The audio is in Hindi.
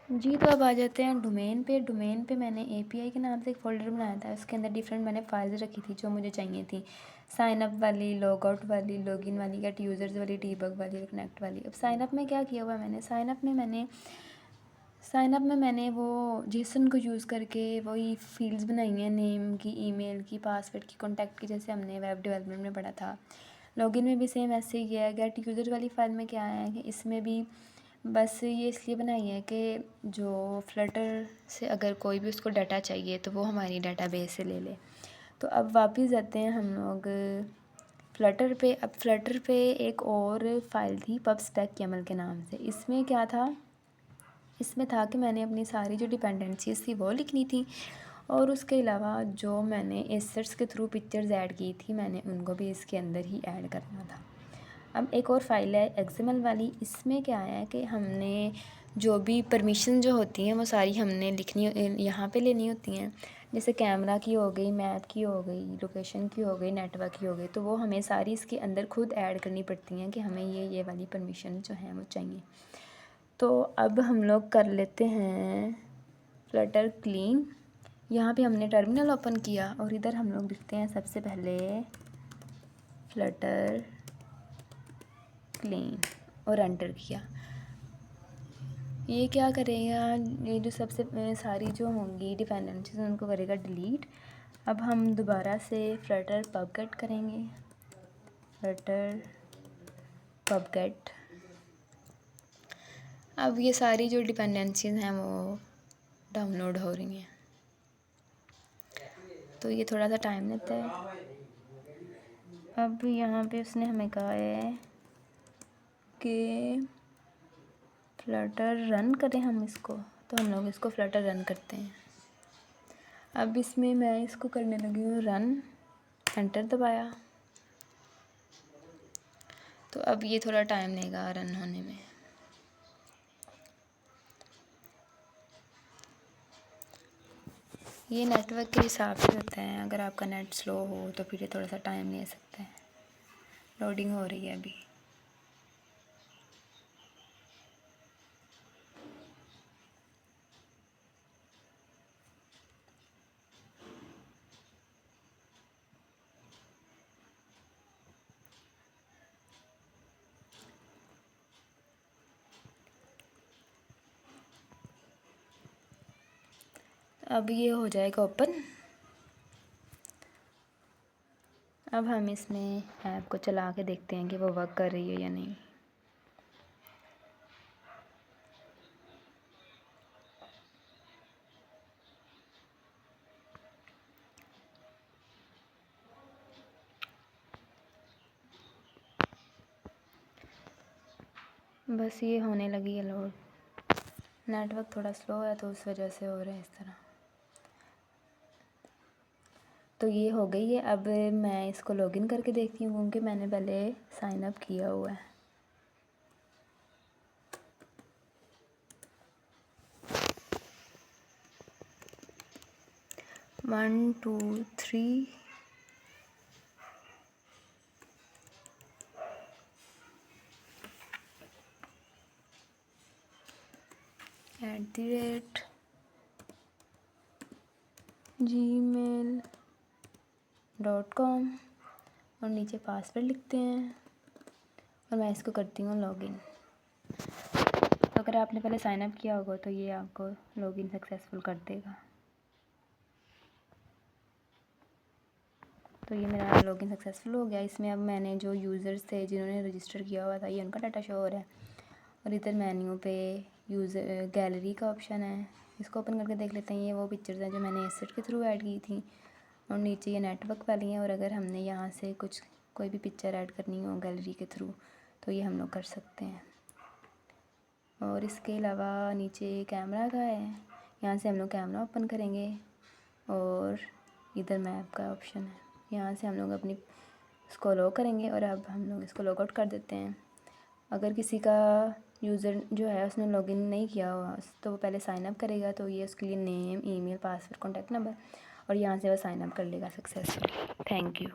जी, तो अब आ जाते हैं डोमेन पे। डोमेन पे मैंने एपीआई के नाम से एक फ़ोल्डर बनाया था। उसके अंदर डिफरेंट मैंने फाइल्स रखी थी जो मुझे चाहिए थी। साइन अप वाली, लॉग आउट वाली, लॉगिन वाली, गेट यूज़र्स वाली, डीबग वाली और कनेक्ट वाली। अब साइन अप में क्या किया हुआ है मैंने, साइन अप में मैंने वो जेसन को यूज़ करके वही फ़ील्ड्स बनाई हैं, नेम की, ईमेल की, पासवर्ड की, कॉन्टैक्ट की, जैसे हमने वेब डेवलपमेंट में पढ़ा था। लॉगिन में भी सेम ऐसे ही किया है। गेट यूज़र वाली फ़ाइल में क्या है कि इसमें भी बस ये इसलिए बनाई है कि जो फ्लटर से अगर कोई भी उसको डाटा चाहिए तो वो हमारी डाटाबेस से ले ले। तो अब वापस जाते हैं हम लोग फ्लटर पे। अब फ्लटर पे एक और फ़ाइल थी pubspec.yaml के नाम से। इसमें क्या था, इसमें था कि मैंने अपनी सारी जो डिपेंडेंसीज थी वो लिखनी थी, और उसके अलावा जो मैंने एसेट्स के थ्रू पिक्चर्स ऐड की थी मैंने उनको भी इसके अंदर ही ऐड करना था। अब एक और फाइल है एक्सएमएल वाली। इसमें क्या है कि हमने जो भी परमिशन जो होती हैं वो सारी हमने लिखनी यहाँ पे लेनी होती हैं। जैसे कैमरा की हो गई, मैप की हो गई, लोकेशन की हो गई, नेटवर्क की हो गई, तो वो हमें सारी इसके अंदर खुद ऐड करनी पड़ती हैं कि हमें ये वाली परमिशन जो है वो चाहिए। तो अब हम लोग कर लेते हैं फ्लटर क्लीन। यहाँ पे हमने टर्मिनल ओपन किया और इधर हम लोग लिखते हैं सबसे पहले फ्लटर क्लीन और एंटर किया। ये क्या करेगा, ये जो सबसे सारी जो होंगी डिपेंडेंसीज उनको करेगा डिलीट। अब हम दोबारा से फ्लटर पबगेट करेंगे, फ्लटर पबगेट। अब ये सारी जो डिपेंडेंसीज हैं वो डाउनलोड हो रही हैं, तो ये थोड़ा सा टाइम लेता है। अब यहाँ पे उसने हमें कहा है कि फ्लटर रन करें हम इसको, तो हम लोग इसको फ्लटर रन करते हैं। अब इसमें मैं इसको करने लगी हूँ रन, एंटर दबाया। तो अब ये थोड़ा टाइम लेगा रन होने में। ये नेटवर्क के हिसाब से होता है, अगर आपका नेट स्लो हो तो फिर ये थोड़ा सा टाइम ले सकता है। लोडिंग हो रही है अभी। अब ये हो जाएगा ओपन। अब हम इसमें ऐप को चला के देखते हैं कि वो वर्क कर रही है या नहीं। बस ये होने लगी है लोड। नेटवर्क थोड़ा स्लो है तो उस वजह से हो रहा है इस तरह। तो ये हो गई है। अब मैं इसको लॉगिन करके देखती हूँ क्योंकि मैंने पहले साइन अप किया हुआ है। 1 2 3 @gmail.com और नीचे पासवर्ड लिखते हैं और मैं इसको करती हूँ लॉगिन। तो अगर आपने पहले साइन अप किया होगा तो ये आपको लॉगिन सक्सेसफुल कर देगा। तो ये मेरा लॉगिन सक्सेसफुल हो गया। इसमें अब मैंने जो यूज़र्स थे जिन्होंने रजिस्टर किया हुआ था ये उनका डाटा शो हो रहा है, और इधर मेन्यू पे यूज़र गैलरी का ऑप्शन है। इसको ओपन करके देख लेते हैं। ये वो पिक्चर्स हैं जो मैंने एसेट के थ्रू ऐड की थी, और नीचे ये नेटवर्क वाली हैं। और अगर हमने यहाँ से कोई भी पिक्चर ऐड करनी हो गैलरी के थ्रू तो ये हम लोग कर सकते हैं। और इसके अलावा नीचे कैमरा का है, यहाँ से हम लोग कैमरा ओपन करेंगे, और इधर मैप का ऑप्शन है, यहाँ से हम लोग अपनी इसको लॉग करेंगे। और अब हम लोग इसको लॉग आउट कर देते हैं। अगर किसी का यूज़र जो है उसने लॉगिन नहीं किया हुआ तो वो पहले साइन अप करेगा, तो ये उसके लिए name, email, password, contact number, और यहाँ से वो साइन अप कर लेगा सक्सेसफुल। Thank you.